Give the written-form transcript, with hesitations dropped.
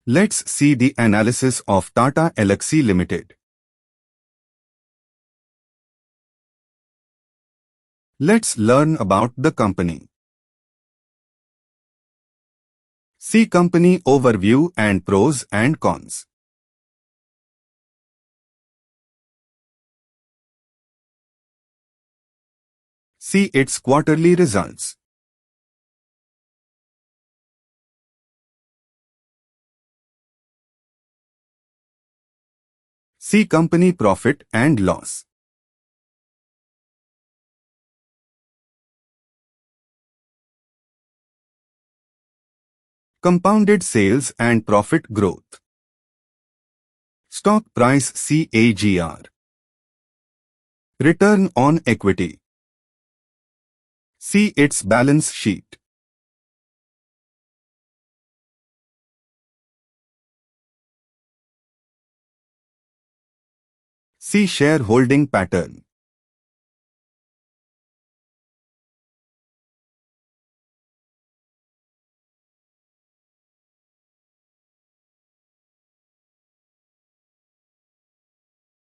Let's see the analysis of Tata Elxsi Ltd. Let's learn about the company. See company overview and pros and cons. See its quarterly results. See company profit and loss. Compounded sales and profit growth. Stock price CAGR. Return on equity. See its balance sheet. See shareholding pattern.